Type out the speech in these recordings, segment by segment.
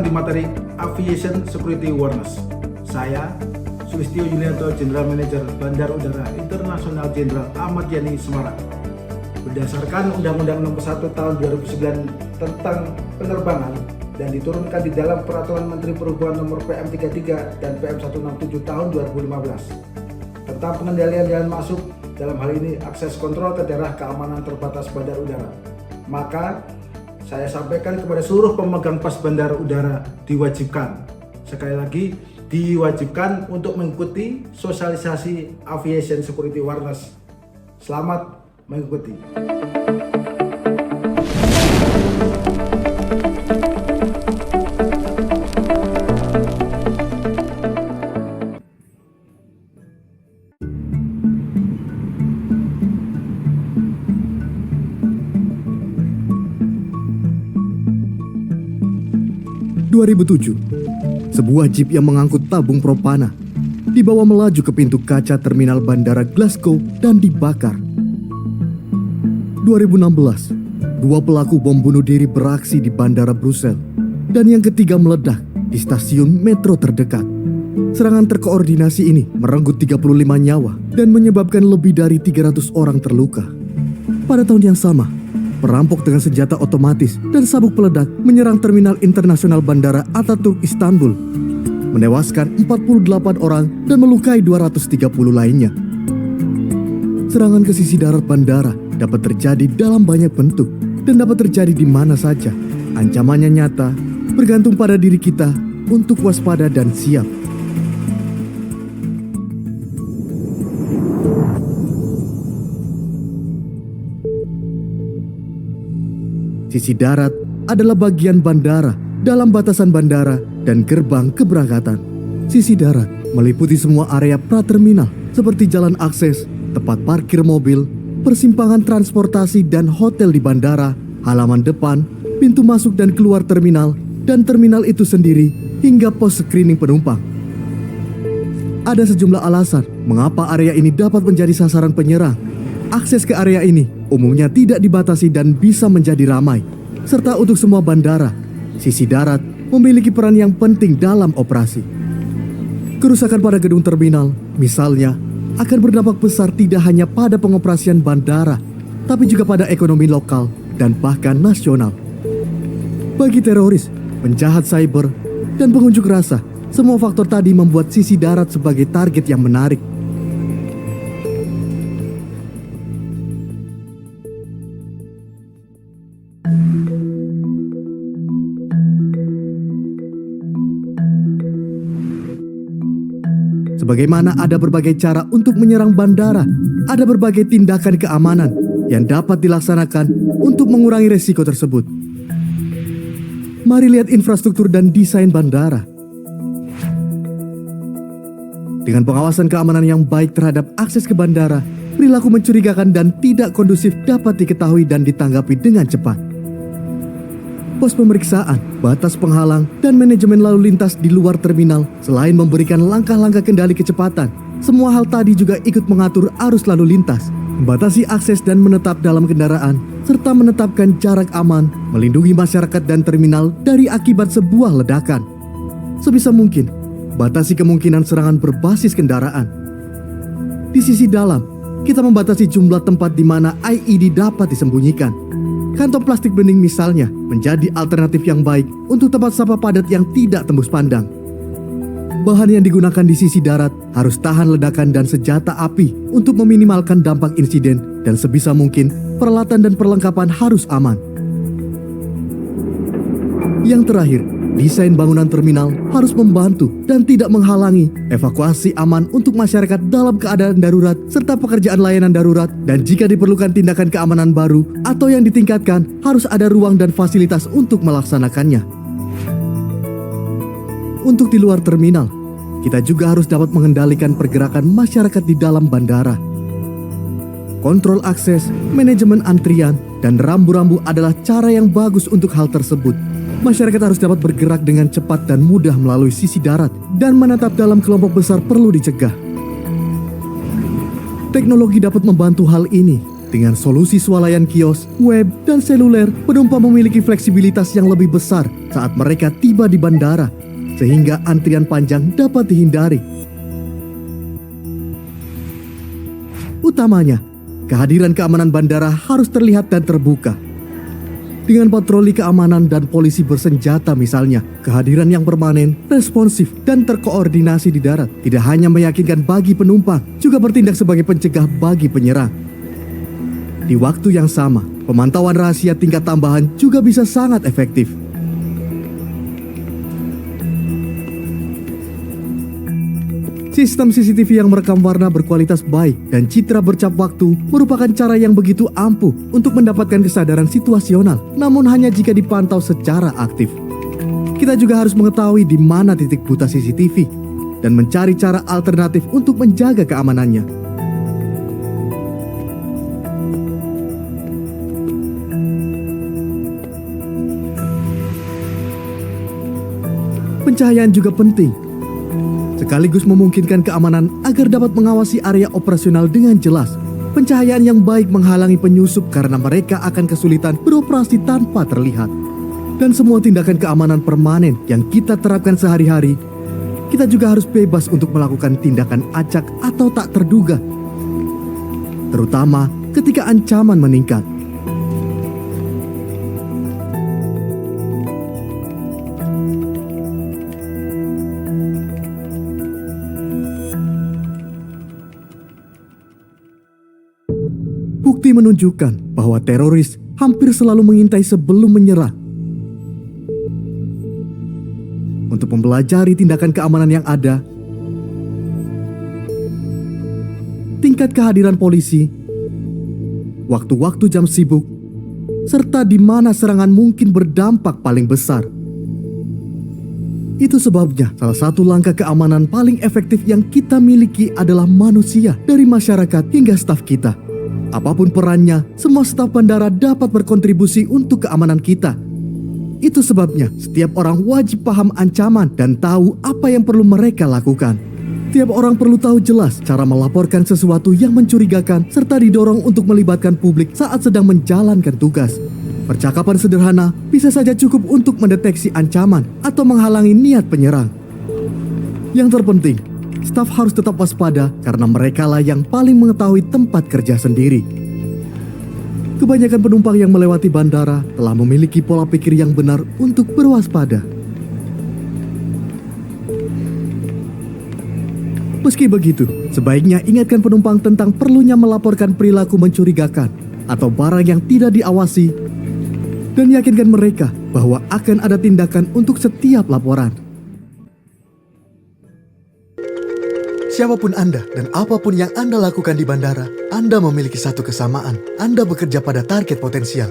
di materi Aviation Security Awareness. Saya, Sulistyo Yulianto, General Manager Bandara Udara Internasional Jenderal Ahmad Yani Semarang. Berdasarkan Undang-Undang Nomor 1 Tahun 2009 tentang penerbangan dan diturunkan di dalam Peraturan Menteri Perhubungan Nomor PM33 dan PM167 Tahun 2015 tentang pengendalian jalan masuk, dalam hal ini akses kontrol ke daerah keamanan terbatas bandara udara. Maka saya sampaikan kepada seluruh pemegang pas bandara udara diwajibkan, sekali lagi diwajibkan untuk mengikuti sosialisasi Aviation Security Awareness. Selamat mengikuti. Sebuah jeep yang mengangkut tabung propana dibawa melaju ke pintu kaca terminal bandara Glasgow dan dibakar. 2016, dua pelaku bom bunuh diri beraksi di bandara Brussels dan yang ketiga meledak di stasiun metro terdekat. Serangan terkoordinasi ini merenggut 35 nyawa dan menyebabkan lebih dari 300 orang terluka. Pada tahun yang sama, perampok dengan senjata otomatis dan sabuk peledak menyerang terminal internasional bandara Atatürk Istanbul, menewaskan 48 orang dan melukai 230 lainnya. Serangan ke sisi darat bandara dapat terjadi dalam banyak bentuk dan dapat terjadi di mana saja. Ancamannya nyata, bergantung pada diri kita untuk waspada dan siap. Sisi darat adalah bagian bandara dalam batasan bandara dan gerbang keberangkatan. Sisi darat meliputi semua area pra-terminal seperti jalan akses, tempat parkir mobil, persimpangan transportasi dan hotel di bandara, halaman depan, pintu masuk dan keluar terminal, dan terminal itu sendiri hingga pos screening penumpang. Ada sejumlah alasan mengapa area ini dapat menjadi sasaran penyerang. Akses ke area ini umumnya tidak dibatasi dan bisa menjadi ramai. Serta untuk semua bandara, sisi darat memiliki peran yang penting dalam operasi. Kerusakan pada gedung terminal, misalnya, akan berdampak besar tidak hanya pada pengoperasian bandara, tapi juga pada ekonomi lokal dan bahkan nasional. Bagi teroris, penjahat cyber, dan pengunjuk rasa, semua faktor tadi membuat sisi darat sebagai target yang menarik. Sebagaimana ada berbagai cara untuk menyerang bandara, ada berbagai tindakan keamanan yang dapat dilaksanakan untuk mengurangi resiko tersebut. Mari lihat infrastruktur dan desain bandara. Dengan pengawasan keamanan yang baik terhadap akses ke bandara, perilaku mencurigakan dan tidak kondusif dapat diketahui dan ditanggapi dengan cepat. Pos pemeriksaan, batas penghalang, dan manajemen lalu lintas di luar terminal selain memberikan langkah-langkah kendali kecepatan, semua hal tadi juga ikut mengatur arus lalu lintas, membatasi akses dan menetap dalam kendaraan, serta menetapkan jarak aman, melindungi masyarakat dan terminal dari akibat sebuah ledakan. Sebisa mungkin, batasi kemungkinan serangan berbasis kendaraan. Di sisi dalam, kita membatasi jumlah tempat di mana IED dapat disembunyikan. Kantong plastik bening misalnya menjadi alternatif yang baik untuk tempat sampah padat yang tidak tembus pandang. Bahan yang digunakan di sisi darat harus tahan ledakan dan senjata api untuk meminimalkan dampak insiden, dan sebisa mungkin peralatan dan perlengkapan harus aman. Yang terakhir, desain bangunan terminal harus membantu dan tidak menghalangi evakuasi aman untuk masyarakat dalam keadaan darurat serta pekerjaan layanan darurat, dan jika diperlukan tindakan keamanan baru atau yang ditingkatkan, harus ada ruang dan fasilitas untuk melaksanakannya. Untuk di luar terminal, kita juga harus dapat mengendalikan pergerakan masyarakat di dalam bandara. Kontrol akses, manajemen antrian, dan rambu-rambu adalah cara yang bagus untuk hal tersebut. Masyarakat harus dapat bergerak dengan cepat dan mudah melalui sisi darat, dan menetap dalam kelompok besar perlu dicegah. Teknologi dapat membantu hal ini, Dengan solusi swalayan kios, web, dan seluler, penumpang memiliki fleksibilitas yang lebih besar saat mereka tiba di bandara, sehingga antrian panjang dapat dihindari. Utamanya, kehadiran keamanan bandara harus terlihat dan terbuka. Dengan patroli keamanan dan polisi bersenjata misalnya, kehadiran yang permanen, responsif, dan terkoordinasi di darat tidak hanya meyakinkan bagi penumpang, juga bertindak sebagai pencegah bagi penyerang. Di waktu yang sama, pemantauan rahasia tingkat tambahan juga bisa sangat efektif. Sistem CCTV yang merekam warna berkualitas baik dan citra bercap waktu merupakan cara yang begitu ampuh untuk mendapatkan kesadaran situasional, namun hanya jika dipantau secara aktif. Kita juga harus mengetahui di mana titik buta CCTV dan mencari cara alternatif untuk menjaga keamanannya. Pencahayaan juga penting, sekaligus memungkinkan keamanan agar dapat mengawasi area operasional dengan jelas. Pencahayaan yang baik menghalangi penyusup karena mereka akan kesulitan beroperasi tanpa terlihat. Dan semua tindakan keamanan permanen yang kita terapkan sehari-hari, kita juga harus bebas untuk melakukan tindakan acak atau tak terduga, terutama ketika ancaman meningkat. Bukti menunjukkan bahwa teroris hampir selalu mengintai sebelum menyerah. Untuk mempelajari tindakan keamanan yang ada, tingkat kehadiran polisi, waktu-waktu jam sibuk, serta di mana serangan mungkin berdampak paling besar. Itu sebabnya salah satu langkah keamanan paling efektif yang kita miliki adalah manusia, dari masyarakat hingga staf kita. Apapun perannya, semua staf bandara dapat berkontribusi untuk keamanan kita. Itu sebabnya setiap orang wajib paham ancaman dan tahu apa yang perlu mereka lakukan. Tiap orang perlu tahu jelas cara melaporkan sesuatu yang mencurigakan serta didorong untuk melibatkan publik saat sedang menjalankan tugas. Percakapan sederhana bisa saja cukup untuk mendeteksi ancaman atau menghalangi niat penyerang. Yang terpenting, staf harus tetap waspada karena merekalah yang paling mengetahui tempat kerja sendiri. Kebanyakan penumpang yang melewati bandara telah memiliki pola pikir yang benar untuk berwaspada. Meski begitu, sebaiknya ingatkan penumpang tentang perlunya melaporkan perilaku mencurigakan atau barang yang tidak diawasi, dan yakinkan mereka bahwa akan ada tindakan untuk setiap laporan. Siapapun Anda dan apapun yang Anda lakukan di bandara, Anda memiliki satu kesamaan. Anda bekerja pada target potensial.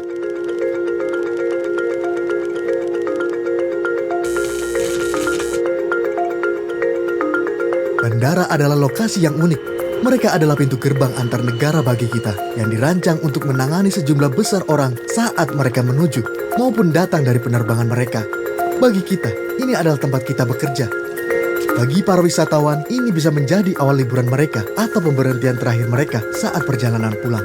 Bandara adalah lokasi yang unik. Mereka adalah pintu gerbang antar negara bagi kita, yang dirancang untuk menangani sejumlah besar orang saat mereka menuju maupun datang dari penerbangan mereka. Bagi kita, ini adalah tempat kita bekerja. Bagi para wisatawan, ini bisa menjadi awal liburan mereka atau pemberhentian terakhir mereka saat perjalanan pulang.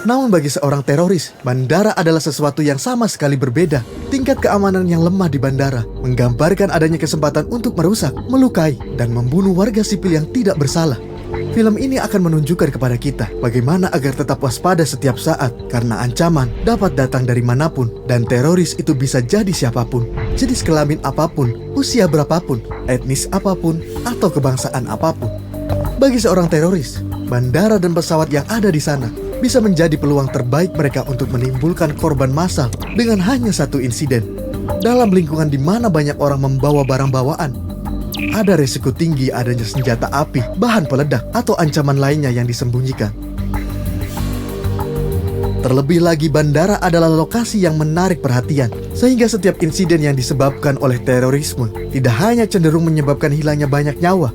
Namun bagi seorang teroris, bandara adalah sesuatu yang sama sekali berbeda. Tingkat keamanan yang lemah di bandara menggambarkan adanya kesempatan untuk merusak, melukai, dan membunuh warga sipil yang tidak bersalah. Film ini akan menunjukkan kepada kita bagaimana agar tetap waspada setiap saat, karena ancaman dapat datang dari manapun dan teroris itu bisa jadi siapapun, jenis kelamin apapun, usia berapapun, etnis apapun, atau kebangsaan apapun. Bagi seorang teroris, bandara dan pesawat yang ada di sana bisa menjadi peluang terbaik mereka untuk menimbulkan korban massal dengan hanya satu insiden. Dalam lingkungan di mana banyak orang membawa barang bawaan, ada resiko tinggi adanya senjata api, bahan peledak, atau ancaman lainnya yang disembunyikan. Terlebih lagi, bandara adalah lokasi yang menarik perhatian, sehingga setiap insiden yang disebabkan oleh terorisme tidak hanya cenderung menyebabkan hilangnya banyak nyawa,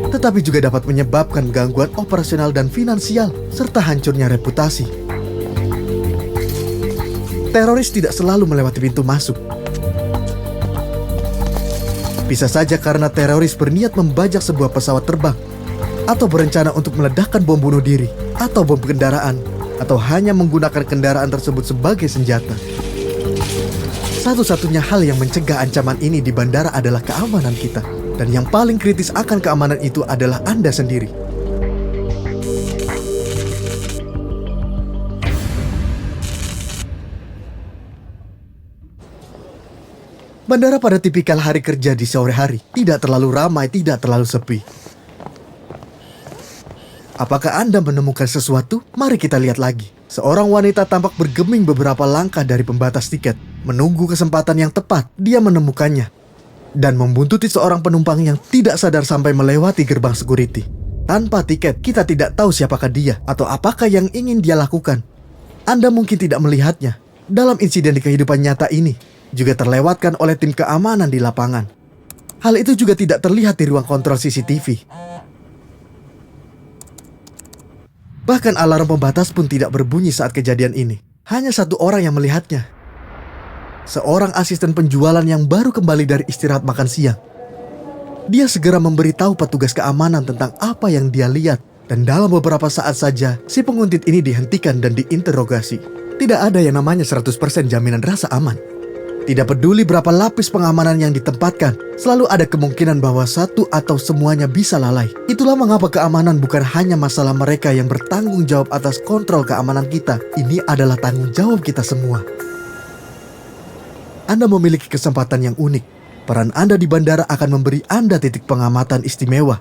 tetapi juga dapat menyebabkan gangguan operasional dan finansial, serta hancurnya reputasi. Teroris tidak selalu melewati pintu masuk. Bisa saja karena teroris berniat membajak sebuah pesawat terbang, atau berencana untuk meledakkan bom bunuh diri, atau bom kendaraan, atau hanya menggunakan kendaraan tersebut sebagai senjata. Satu-satunya hal yang mencegah ancaman ini di bandara adalah keamanan kita. Dan yang paling kritis akan keamanan itu adalah Anda sendiri. Bandara pada tipikal hari kerja di sore hari, tidak terlalu ramai, tidak terlalu sepi. Apakah Anda menemukan sesuatu? Mari kita lihat lagi. Seorang wanita tampak bergeming beberapa langkah dari pembatas tiket. Menunggu kesempatan yang tepat, dia menemukannya. Dan membuntuti seorang penumpang yang tidak sadar sampai melewati gerbang security. Tanpa tiket, kita tidak tahu siapakah dia atau apakah yang ingin dia lakukan. Anda mungkin tidak melihatnya. Dalam insiden di kehidupan nyata ini, juga terlewatkan oleh tim keamanan di lapangan. Hal itu juga tidak terlihat di ruang kontrol CCTV. Bahkan alarm pembatas pun tidak berbunyi saat kejadian ini. Hanya satu orang yang melihatnya. Seorang asisten penjualan yang baru kembali dari istirahat makan siang. Dia segera memberitahu petugas keamanan tentang apa yang dia lihat. Dan dalam beberapa saat saja, si penguntit ini dihentikan dan diinterogasi. Tidak ada yang namanya 100% jaminan rasa aman. Tidak peduli berapa lapis pengamanan yang ditempatkan, selalu ada kemungkinan bahwa satu atau semuanya bisa lalai. Itulah mengapa keamanan bukan hanya masalah mereka yang bertanggung jawab atas kontrol keamanan kita. Ini adalah tanggung jawab kita semua. Anda memiliki kesempatan yang unik. Peran Anda di bandara akan memberi Anda titik pengamatan istimewa.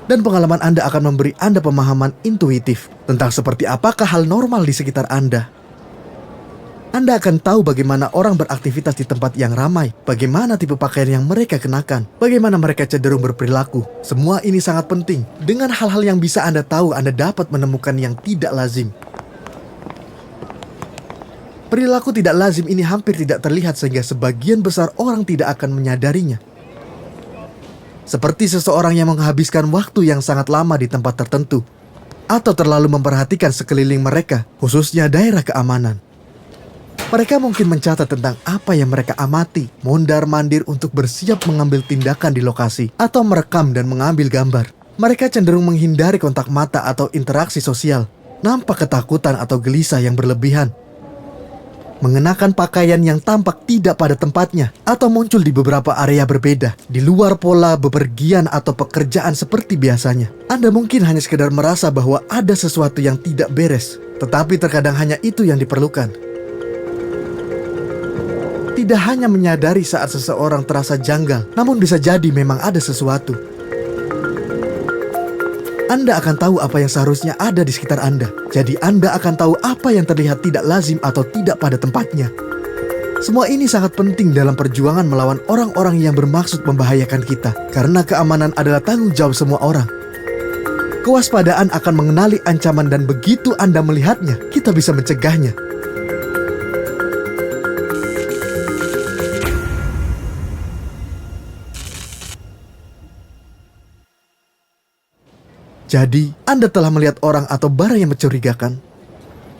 Dan pengalaman Anda akan memberi Anda pemahaman intuitif tentang seperti apakah hal normal di sekitar Anda. Anda akan tahu bagaimana orang beraktivitas di tempat yang ramai, bagaimana tipe pakaian yang mereka kenakan, bagaimana mereka cenderung berperilaku. Semua ini sangat penting. Dengan hal-hal yang bisa Anda tahu, Anda dapat menemukan yang tidak lazim. Perilaku tidak lazim ini hampir tidak terlihat sehingga sebagian besar orang tidak akan menyadarinya. Seperti seseorang yang menghabiskan waktu yang sangat lama di tempat tertentu, atau terlalu memperhatikan sekeliling mereka, khususnya daerah keamanan. Mereka mungkin mencatat tentang apa yang mereka amati, mondar-mandir untuk bersiap mengambil tindakan di lokasi, atau merekam dan mengambil gambar. Mereka cenderung menghindari kontak mata atau interaksi sosial, nampak ketakutan atau gelisah yang berlebihan. Mengenakan pakaian yang tampak tidak pada tempatnya, atau muncul di beberapa area berbeda, di luar pola bepergian atau pekerjaan seperti biasanya. Anda mungkin hanya sekedar merasa bahwa ada sesuatu yang tidak beres, tetapi terkadang hanya itu yang diperlukan. Tidak hanya menyadari saat seseorang terasa janggal, namun bisa jadi memang ada sesuatu. Anda akan tahu apa yang seharusnya ada di sekitar Anda. Jadi Anda akan tahu apa yang terlihat tidak lazim atau tidak pada tempatnya. Semua ini sangat penting dalam perjuangan melawan orang-orang yang bermaksud membahayakan kita. Karena keamanan adalah tanggung jawab semua orang. Kewaspadaan akan mengenali ancaman dan begitu Anda melihatnya, kita bisa mencegahnya. Jadi, Anda telah melihat orang atau barang yang mencurigakan.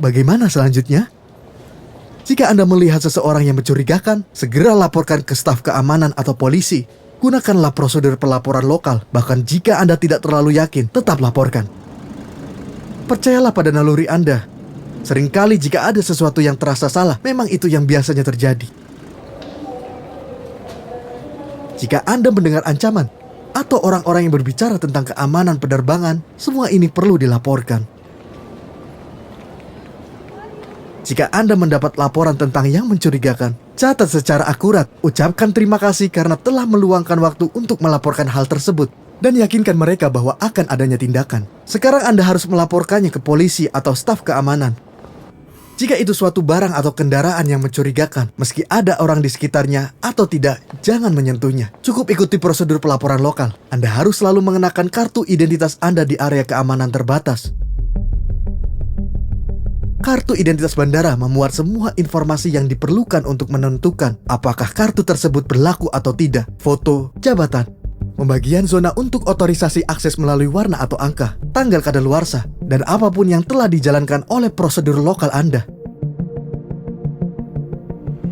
Bagaimana selanjutnya? Jika Anda melihat seseorang yang mencurigakan, segera laporkan ke staf keamanan atau polisi. Gunakanlah prosedur pelaporan lokal, bahkan jika Anda tidak terlalu yakin, tetap laporkan. Percayalah pada naluri Anda. Seringkali jika ada sesuatu yang terasa salah, memang itu yang biasanya terjadi. Jika Anda mendengar ancaman, atau orang-orang yang berbicara tentang keamanan penerbangan, semua ini perlu dilaporkan. Jika Anda mendapat laporan tentang yang mencurigakan, catat secara akurat, ucapkan terima kasih karena telah meluangkan waktu untuk melaporkan hal tersebut, dan yakinkan mereka bahwa akan adanya tindakan. Sekarang Anda harus melaporkannya ke polisi atau staf keamanan. Jika itu suatu barang atau kendaraan yang mencurigakan, meski ada orang di sekitarnya atau tidak, jangan menyentuhnya. Cukup ikuti prosedur pelaporan lokal. Anda harus selalu mengenakan kartu identitas Anda di area keamanan terbatas. Kartu identitas bandara memuat semua informasi yang diperlukan untuk menentukan apakah kartu tersebut berlaku atau tidak. Foto, jabatan, pembagian zona untuk otorisasi akses melalui warna atau angka, tanggal kadaluarsa, dan apapun yang telah dijalankan oleh prosedur lokal Anda.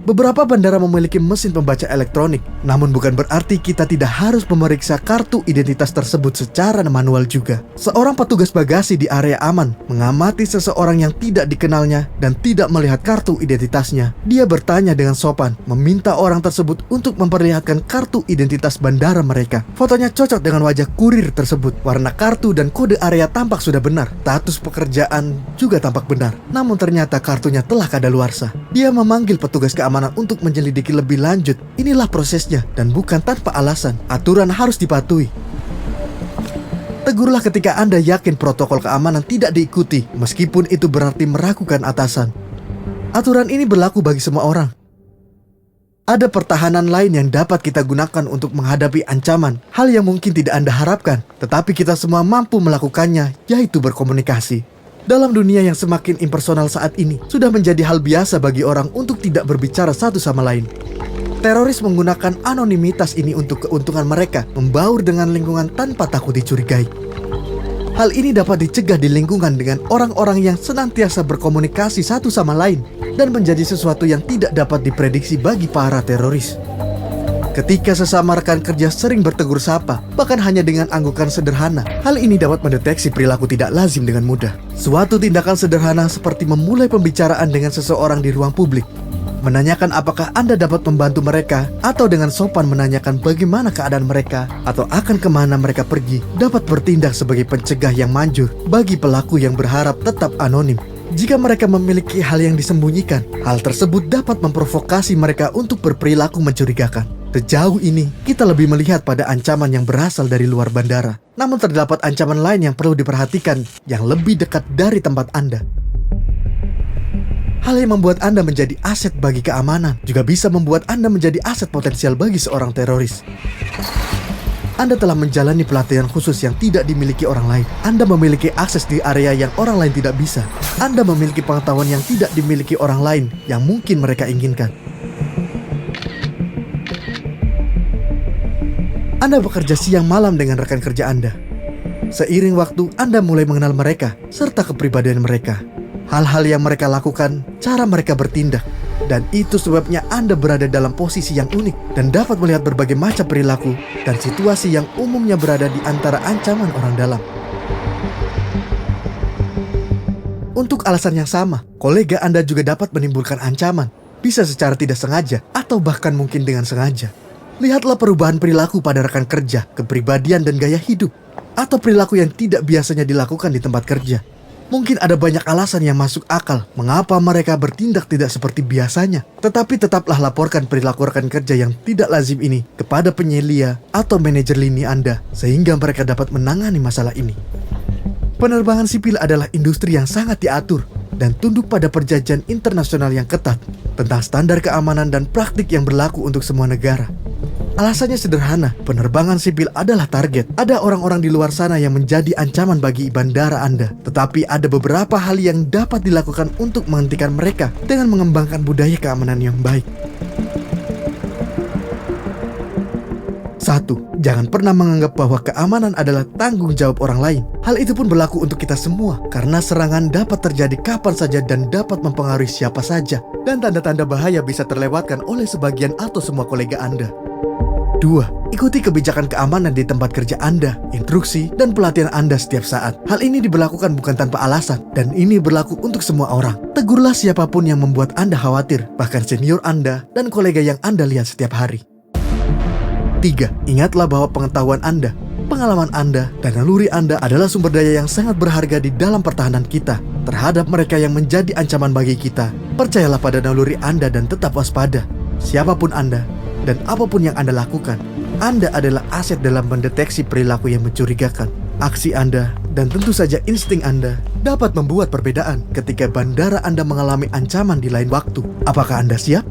Beberapa bandara memiliki mesin pembaca elektronik, namun bukan berarti kita tidak harus memeriksa kartu identitas tersebut secara manual juga. Seorang petugas bagasi di area aman mengamati seseorang yang tidak dikenalnya dan tidak melihat kartu identitasnya. Dia bertanya dengan sopan, meminta orang tersebut untuk memperlihatkan kartu identitas bandara mereka. Fotonya cocok dengan wajah kurir tersebut. Warna kartu dan kode area tampak sudah benar. Status pekerjaan juga tampak benar. Namun ternyata kartunya telah kadaluarsa. Dia memanggil petugas keamanan untuk menyelidiki lebih lanjut. Inilah prosesnya dan bukan tanpa alasan. Aturan harus dipatuhi. Tegurlah ketika Anda yakin protokol keamanan tidak diikuti, meskipun itu berarti meragukan atasan. Aturan ini berlaku bagi semua orang. Ada pertahanan lain yang dapat kita gunakan untuk menghadapi ancaman, hal yang mungkin tidak Anda harapkan, tetapi kita semua mampu melakukannya, yaitu berkomunikasi. Dalam dunia yang semakin impersonal saat ini, sudah menjadi hal biasa bagi orang untuk tidak berbicara satu sama lain. Teroris menggunakan anonimitas ini untuk keuntungan mereka, membaur dengan lingkungan tanpa takut dicurigai. Hal ini dapat dicegah di lingkungan dengan orang-orang yang senantiasa berkomunikasi satu sama lain dan menjadi sesuatu yang tidak dapat diprediksi bagi para teroris. Ketika sesama rekan kerja sering bertegur sapa, bahkan hanya dengan anggukan sederhana, hal ini dapat mendeteksi perilaku tidak lazim dengan mudah. Suatu tindakan sederhana seperti memulai pembicaraan dengan seseorang di ruang publik, menanyakan apakah Anda dapat membantu mereka, atau dengan sopan menanyakan bagaimana keadaan mereka, atau akan kemana mereka pergi, dapat bertindak sebagai pencegah yang manjur bagi pelaku yang berharap tetap anonim. Jika mereka memiliki hal yang disembunyikan, hal tersebut dapat memprovokasi mereka untuk berperilaku mencurigakan. Sejauh ini, kita lebih melihat pada ancaman yang berasal dari luar bandara. Namun terdapat ancaman lain yang perlu diperhatikan, yang lebih dekat dari tempat Anda. Hal yang membuat Anda menjadi aset bagi keamanan, juga bisa membuat Anda menjadi aset potensial bagi seorang teroris. Anda telah menjalani pelatihan khusus yang tidak dimiliki orang lain. Anda memiliki akses di area yang orang lain tidak bisa. Anda memiliki pengetahuan yang tidak dimiliki orang lain, yang mungkin mereka inginkan. Anda bekerja siang malam dengan rekan kerja Anda. Seiring waktu, Anda mulai mengenal mereka, serta kepribadian mereka. Hal-hal yang mereka lakukan, cara mereka bertindak. Dan itu sebabnya Anda berada dalam posisi yang unik dan dapat melihat berbagai macam perilaku dan situasi yang umumnya berada di antara ancaman orang dalam. Untuk alasan yang sama, kolega Anda juga dapat menimbulkan ancaman, bisa secara tidak sengaja atau bahkan mungkin dengan sengaja. Lihatlah perubahan perilaku pada rekan kerja, kepribadian dan gaya hidup, atau perilaku yang tidak biasanya dilakukan di tempat kerja. Mungkin ada banyak alasan yang masuk akal mengapa mereka bertindak tidak seperti biasanya. Tetapi tetaplah laporkan perilaku rekan kerja yang tidak lazim ini kepada penyelia atau manajer lini Anda, sehingga mereka dapat menangani masalah ini. Penerbangan sipil adalah industri yang sangat diatur dan tunduk pada perjanjian internasional yang ketat tentang standar keamanan dan praktik yang berlaku untuk semua negara. Alasannya sederhana, penerbangan sipil adalah target. Ada orang-orang di luar sana yang menjadi ancaman bagi bandara Anda. Tetapi ada beberapa hal yang dapat dilakukan untuk menghentikan mereka dengan mengembangkan budaya keamanan yang baik. 1. Jangan pernah menganggap bahwa keamanan adalah tanggung jawab orang lain. Hal itu pun berlaku untuk kita semua, karena serangan dapat terjadi kapan saja dan dapat mempengaruhi siapa saja. Dan tanda-tanda bahaya bisa terlewatkan oleh sebagian atau semua kolega Anda. 2. Ikuti kebijakan keamanan di tempat kerja Anda, instruksi, dan pelatihan Anda setiap saat. Hal ini diberlakukan bukan tanpa alasan, dan ini berlaku untuk semua orang. Tegurlah siapapun yang membuat Anda khawatir, bahkan senior Anda dan kolega yang Anda lihat setiap hari. 3. Ingatlah bahwa pengetahuan Anda, pengalaman Anda, dan naluri Anda adalah sumber daya yang sangat berharga di dalam pertahanan kita terhadap mereka yang menjadi ancaman bagi kita. Percayalah pada naluri Anda dan tetap waspada. Siapapun Anda, dan apapun yang Anda lakukan, Anda adalah aset dalam mendeteksi perilaku yang mencurigakan. Aksi Anda, dan tentu saja insting Anda, dapat membuat perbedaan ketika bandara Anda mengalami ancaman di lain waktu. Apakah Anda siap?